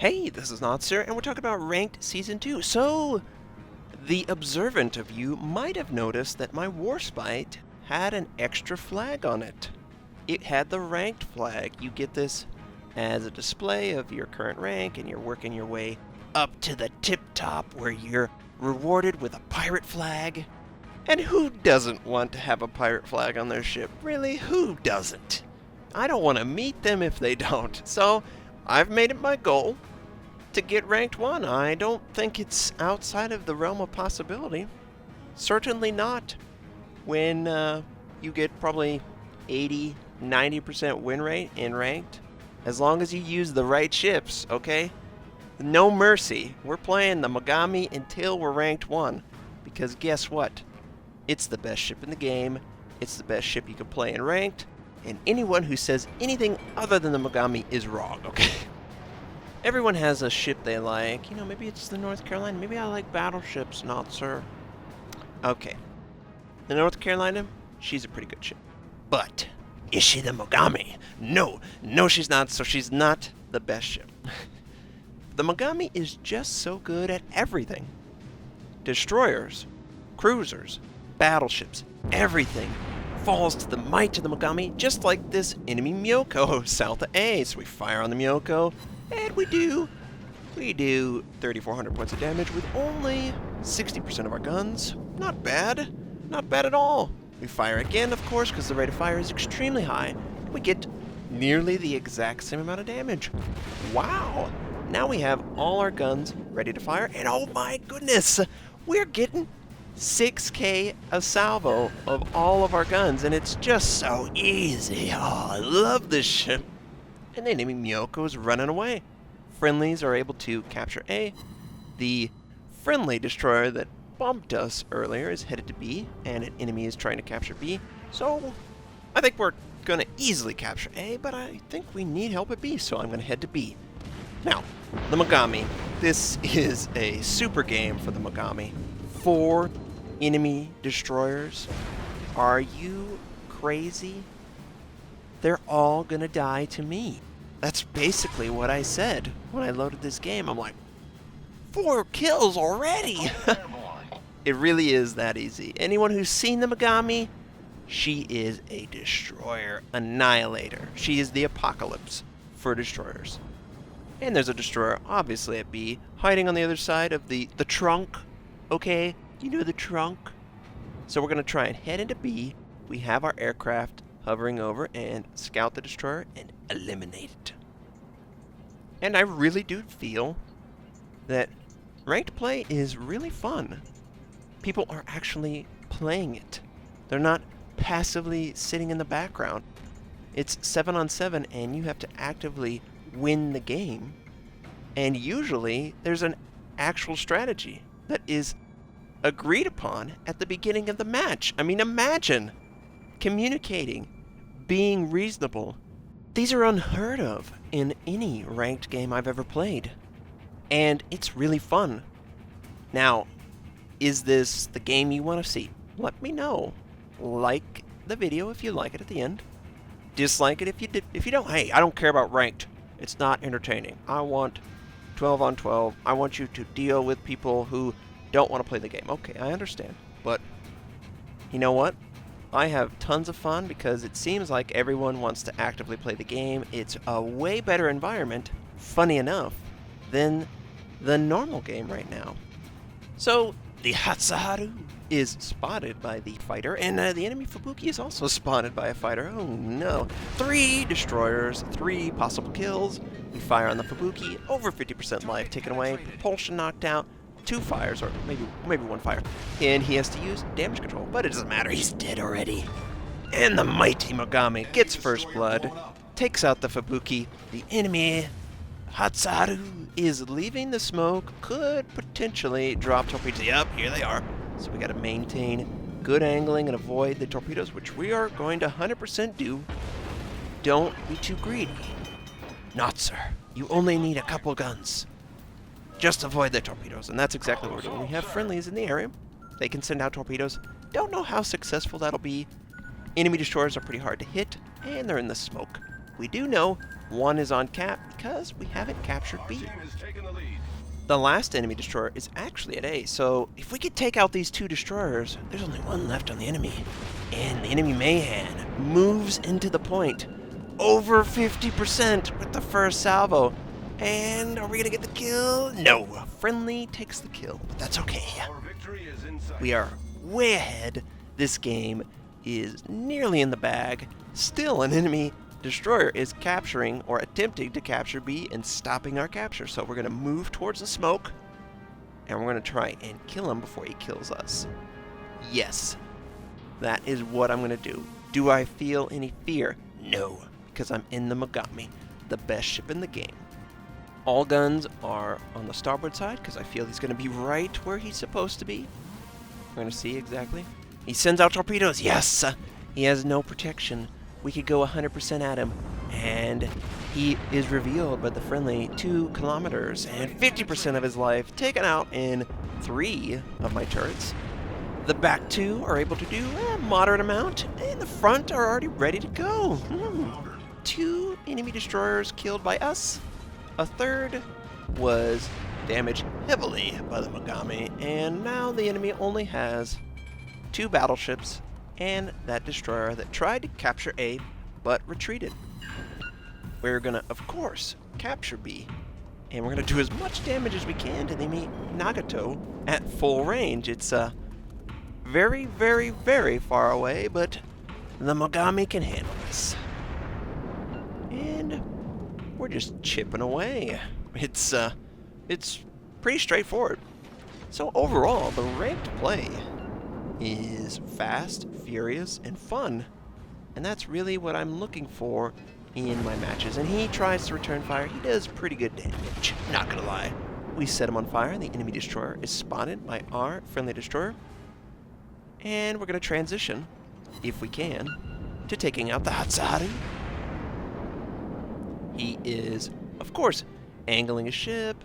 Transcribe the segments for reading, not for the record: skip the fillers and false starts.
Hey, this is Notser, and we're talking about Ranked Season 2. So, the observant of you might have noticed that my Warspite had an extra flag on it. It had the Ranked flag. You get this as a display of your current rank, and you're working your way up to the tip top where you're rewarded with a pirate flag. And who doesn't want to have a pirate flag on their ship? Really, who doesn't? I don't want to meet them if they don't. So, I've made it my goal to get ranked 1. I don't think it's outside of the realm of possibility. Certainly not when you get probably 80-90% win rate in ranked. As long as you use the right ships, okay? No mercy. We're playing the Mogami until we're ranked 1. Because guess what? It's the best ship in the game. It's the best ship you can play in ranked. And anyone who says anything other than the Mogami is wrong, okay? Everyone has a ship they like. You know, maybe it's the North Carolina. Maybe I like battleships, Notser. Okay. The North Carolina, she's a pretty good ship. But, is she the Mogami? No, she's not, so she's not the best ship. The Mogami is just so good at everything. Destroyers, cruisers, battleships, everything falls to the might of the Mogami, just like this enemy Myoko south of A. So we fire on the Myoko, and we do 3,400 points of damage with only 60% of our guns. Not bad. Not bad at all. We fire again, of course, because the rate of fire is extremely high. We get nearly the exact same amount of damage. Wow. Now we have all our guns ready to fire, and oh my goodness, we're getting 6k a salvo of all of our guns, and it's just so easy. Oh, I love this ship. And the enemy Myoko is running away. Friendlies are able to capture A. The friendly destroyer that bumped us earlier is headed to B, and an enemy is trying to capture B. So, I think we're going to easily capture A, but I think we need help at B, so I'm going to head to B. Now, the Mogami. This is a super game for the Mogami. 4 enemy destroyers. Are you crazy? They're all gonna die to me. That's basically what I said when I loaded this game. I'm like, 4 kills already! It really is that easy. Anyone who's seen the Mogami, she is a destroyer annihilator. She is the apocalypse for destroyers. And there's a destroyer, obviously at B, hiding on the other side of the trunk. Okay, you know the trunk? So we're gonna try and head into B. We have our aircraft hovering over and scout the destroyer and eliminate it. And I really do feel that ranked play is really fun. People are actually playing it. They're not passively sitting in the background. It's 7-on-7 and you have to actively win the game. And usually there's an actual strategy that is agreed upon at the beginning of the match. I mean, imagine communicating, being reasonable. These are unheard of in any ranked game I've ever played. And it's really fun. Now, is this the game you want to see? Let me know. Like the video if you like it at the end. Dislike it if you don't. Hey, I don't care about ranked. It's not entertaining. I want 12-on-12. I want you to deal with people who don't want to play the game. Okay, I understand. But you know what? I have tons of fun because it seems like everyone wants to actively play the game. It's a way better environment, funny enough, than the normal game right now. So, the Hatsuharu is spotted by the fighter, and the enemy Fubuki is also spotted by a fighter. Oh no. 3 destroyers, 3 possible kills. We fire on the Fubuki, over 50% life taken away, propulsion knocked out, 2 fires, or maybe 1 fire. And he has to use damage control, but it doesn't matter, he's dead already. And the mighty Mogami gets first blood, takes out the Fubuki. The enemy Hatsuharu is leaving the smoke, could potentially drop torpedoes. Yep, here they are. So we gotta maintain good angling and avoid the torpedoes, which we are going to 100% do. Don't be too greedy. Notser, you only need a couple guns. Just avoid the torpedoes, and that's exactly what we're doing. We have friendlies in the area. They can send out torpedoes. Don't know how successful that'll be. Enemy destroyers are pretty hard to hit, and they're in the smoke. We do know one is on cap because we haven't captured B. The last enemy destroyer is actually at A, so if we could take out these 2 destroyers, there's only 1 left on the enemy. And the enemy Mayhem moves into the point over 50% with the first salvo. And are we going to get the kill? No. Friendly takes the kill, but that's okay. We are way ahead. This game is nearly in the bag. Still, an enemy destroyer is capturing or attempting to capture B and stopping our capture. So we're going to move towards the smoke, and we're going to try and kill him before he kills us. Yes, that is what I'm going to do. Do I feel any fear? No, because I'm in the Mogami, the best ship in the game. All guns are on the starboard side because I feel he's going to be right where he's supposed to be. We're going to see exactly. He sends out torpedoes. Yes! He has no protection. We could go 100% at him. And he is revealed by the friendly 2 kilometers and 50% of his life taken out in 3 of my turrets. The back 2 are able to do a moderate amount, and the front are already ready to go. 2 enemy destroyers killed by us. A third was damaged heavily by the Mogami, and now the enemy only has 2 battleships and that destroyer that tried to capture A but retreated. We're gonna, of course, capture B, and we're gonna do as much damage as we can to the enemy Nagato at full range. It's very, very, very far away, but the Mogami can handle this. And we're just chipping away. It's pretty straightforward. So overall, the ranked play is fast, furious, and fun. And that's really what I'm looking for in my matches. And he tries to return fire. He does pretty good damage, not gonna lie. We set him on fire. The enemy destroyer is spotted by our friendly destroyer. And we're gonna transition, if we can, to taking out the Hatsari. He is, of course, angling his ship,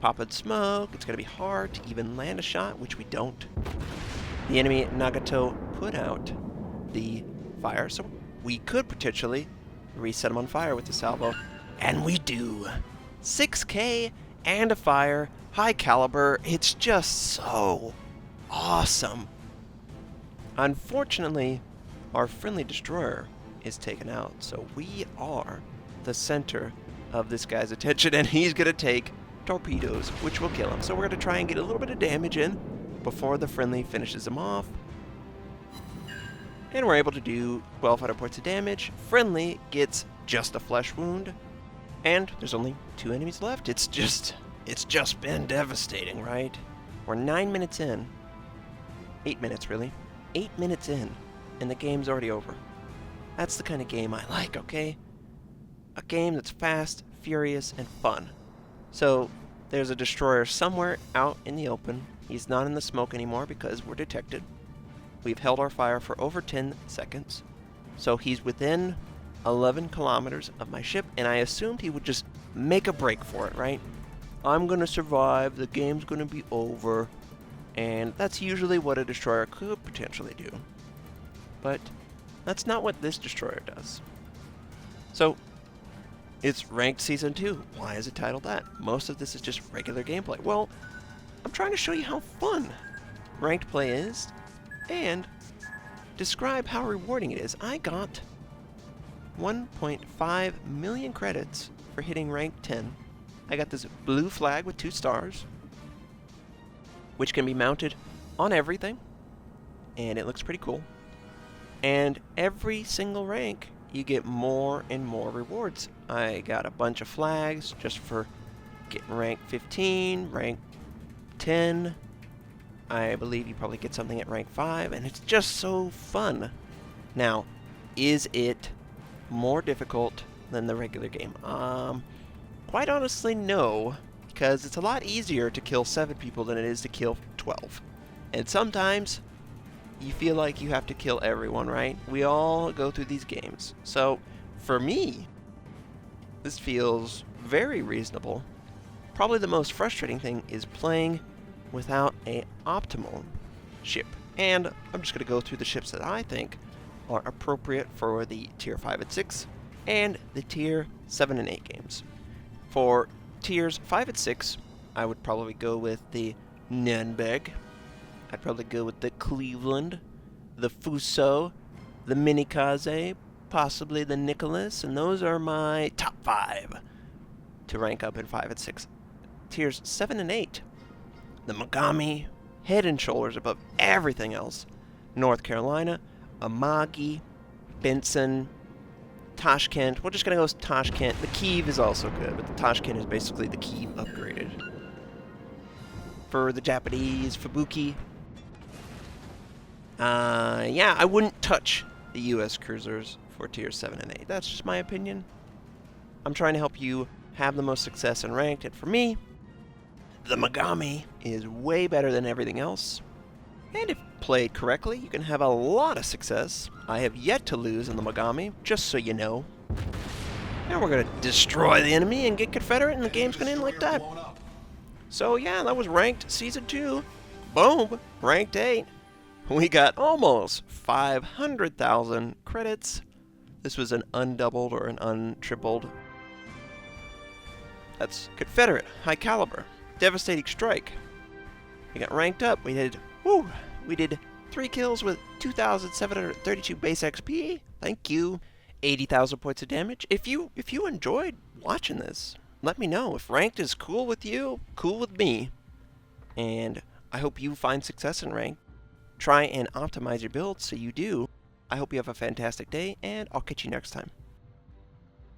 popping smoke. It's going to be hard to even land a shot, which we don't. The enemy Nagato put out the fire, so we could potentially reset him on fire with the salvo. And we do. 6K and a fire, high caliber. It's just so awesome. Unfortunately, our friendly destroyer is taken out, so we are the center of this guy's attention, and he's going to take torpedoes, which will kill him. So we're going to try and get a little bit of damage in before the friendly finishes him off. And we're able to do 1,200 points of damage. Friendly gets just a flesh wound, and there's only 2 enemies left. It's just been devastating, right? We're 9 minutes in. 8 minutes, really. 8 minutes in, and the game's already over. That's the kind of game I like, okay? A game that's fast, furious, and fun. So, there's a destroyer somewhere out in the open. He's not in the smoke anymore because we're detected. We've held our fire for over 10 seconds. So he's within 11 kilometers of my ship, and I assumed he would just make a break for it, right? I'm gonna survive, the game's gonna be over, and that's usually what a destroyer could potentially do. But that's not what this destroyer does. So, it's Ranked Season 2. Why is it titled that? Most of this is just regular gameplay. Well, I'm trying to show you how fun Ranked play is, and describe how rewarding it is. I got 1.5 million credits for hitting rank 10. I got this blue flag with 2 stars, which can be mounted on everything, and it looks pretty cool. And every single rank, you get more and more rewards. I got a bunch of flags just for getting rank 15, rank 10. I believe you probably get something at rank 5, and it's just so fun. Now, is it more difficult than the regular game? Quite honestly, no, because it's a lot easier to kill 7 people than it is to kill 12. And sometimes you feel like you have to kill everyone, right? We all go through these games. So, for me, this feels very reasonable. Probably the most frustrating thing is playing without an optimal ship. And I'm just going to go through the ships that I think are appropriate for the tier 5 and 6 and the tier 7 and 8 games. For tiers 5 and 6, I would probably go with the Nürnberg. I'd probably go with the Cleveland, the Fuso, the Minikaze, possibly the Nicholas, and those are my top 5 to rank up in 5 and 6. Tiers 7 and 8, the Mogami, head and shoulders above everything else. North Carolina, Amagi, Benson, Tashkent. We're just going to go with Tashkent. The Kiev is also good, but the Tashkent is basically the Kiev upgraded. For the Japanese, Fubuki. Yeah, I wouldn't touch the U.S. cruisers for tiers 7 and 8. That's just my opinion. I'm trying to help you have the most success in ranked, and for me, the Mogami is way better than everything else. And if played correctly, you can have a lot of success. I have yet to lose in the Mogami, just so you know. Now we're going to destroy the enemy and get Confederate, and the game's going to end like that. So yeah, that was Ranked Season 2. Boom! Ranked 8. We got almost 500,000 credits. This was an undoubled or an untripled. That's Confederate, High Caliber, Devastating Strike. We got ranked up. We did 3 kills with 2,732 base XP. Thank you. 80,000 points of damage. If you enjoyed watching this, let me know. If ranked is cool with you, cool with me. And I hope you find success in ranked. Try and optimize your build so you do. I hope you have a fantastic day, and I'll catch you next time.